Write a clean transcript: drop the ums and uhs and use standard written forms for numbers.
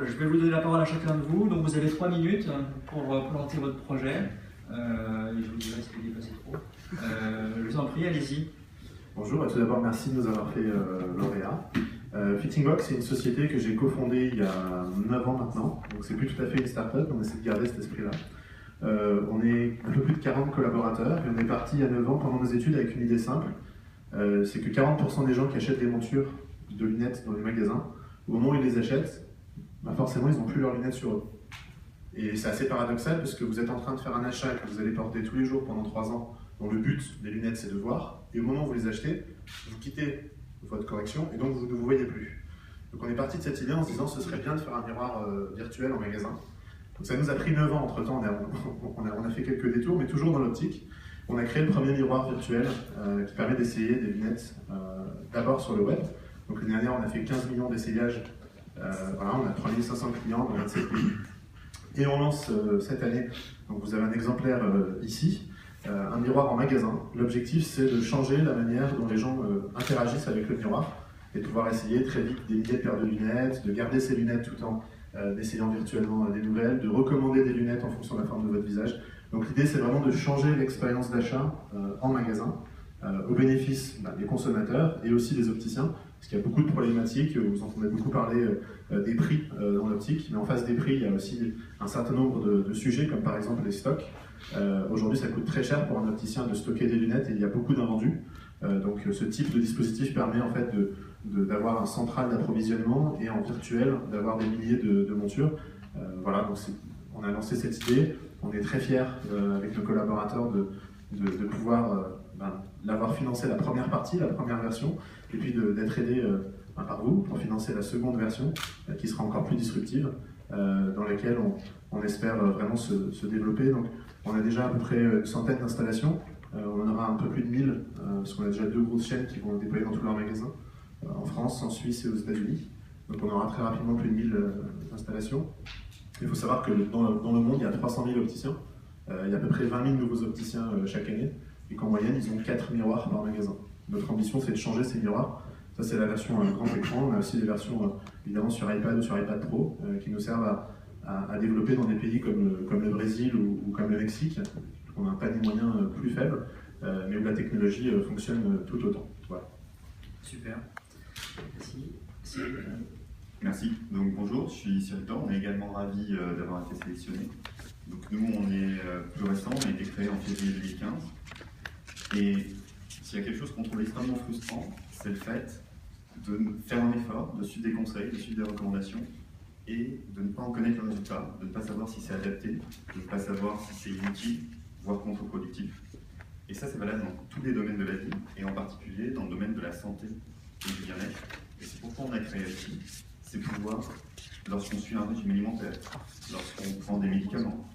je vais vous donner la parole à chacun de vous. Donc, vous avez 3 minutes pour présenter votre projet. Je vous dirai si vous dépassez trop. Je vous en prie, allez-y. Bonjour, tout d'abord merci de nous avoir fait lauréat. Fittingbox, c'est une société que j'ai cofondée il y a 9 ans maintenant, donc c'est plus tout à fait une start-up, on essaie de garder cet esprit-là. On est un peu plus de 40 collaborateurs et on est parti il y a 9 ans pendant nos études avec une idée simple, c'est que 40% des gens qui achètent des montures de lunettes dans les magasins, au moment où ils les achètent, forcément ils n'ont plus leurs lunettes sur eux. Et c'est assez paradoxal parce que vous êtes en train de faire un achat que vous allez porter tous les jours pendant 3 ans, dont le but des lunettes c'est de voir, et au moment où vous les achetez, vous quittez votre correction et donc vous ne vous voyez plus. Donc on est parti de cette idée en se disant ce serait bien de faire un miroir virtuel en magasin. Donc ça nous a pris 9 ans entre temps, on a fait quelques détours, mais toujours dans l'optique. On a créé le premier miroir virtuel qui permet d'essayer des lunettes d'abord sur le web. Donc l'année dernière on a fait 15 millions d'essayages, voilà, on a 3500 clients dans 27 pays. Et on lance cette année, donc vous avez un exemplaire ici, un miroir en magasin. L'objectif c'est de changer la manière dont les gens interagissent avec le miroir et de pouvoir essayer très vite des milliers de paires de lunettes, de garder ces lunettes tout en essayant virtuellement des nouvelles, de recommander des lunettes en fonction de la forme de votre visage. Donc l'idée c'est vraiment de changer l'expérience d'achat en magasin au bénéfice des consommateurs et aussi des opticiens, parce qu'il y a beaucoup de problématiques, vous entendez beaucoup parler des prix dans l'optique, mais en face des prix il y a aussi un certain nombre de sujets comme par exemple les stocks. Aujourd'hui ça coûte très cher pour un opticien de stocker des lunettes et il y a beaucoup d'invendus. Donc ce type de dispositif permet en fait d'avoir un central d'approvisionnement et en virtuel d'avoir des milliers de montures. Voilà, donc on a lancé cette idée, on est très fiers avec nos collaborateurs de pouvoir l'avoir financé la première partie, la première version, et puis d'être aidé par vous pour financer la seconde version qui sera encore plus disruptive, dans laquelle on espère vraiment se développer. Donc on a déjà à peu près une centaine d'installations. On en aura un peu plus de 1000, parce qu'on a déjà 2 grosses chaînes qui vont déployer dans tous leurs magasins, en France, en Suisse et aux États-Unis. Donc on aura très rapidement plus de 1000 installations. Il faut savoir que dans le monde, il y a 300 000 opticiens. Il y a à peu près 20 000 nouveaux opticiens chaque année, et qu'en moyenne, ils ont 4 miroirs par magasin. Notre ambition, c'est de changer ces miroirs. Ça, c'est la version grand écran. On a aussi des versions, évidemment, sur iPad ou sur iPad Pro, qui nous servent à développer dans des pays comme le Brésil ou comme le Mexique. On a un panier moyen plus faible, mais où la technologie fonctionne tout autant. Voilà. Super. Merci. Merci. Donc bonjour, je suis Cyril Thor. On est également ravis d'avoir été sélectionnés. Donc nous, on est plus récent, on a été créé en février 2015. Et s'il y a quelque chose qu'on trouve extrêmement frustrant, c'est le fait de faire un effort, de suivre des conseils, de suivre des recommandations, et de ne pas en connaître le résultat, de ne pas savoir si c'est adapté, de ne pas savoir si c'est inutile, voire contre-productif. Et ça, c'est valable dans tous les domaines de la vie, et en particulier dans le domaine de la santé et du bien-être. Et c'est pourquoi on a créé ici, c'est pouvoir, lorsqu'on suit un régime alimentaire, lorsqu'on prend des médicaments,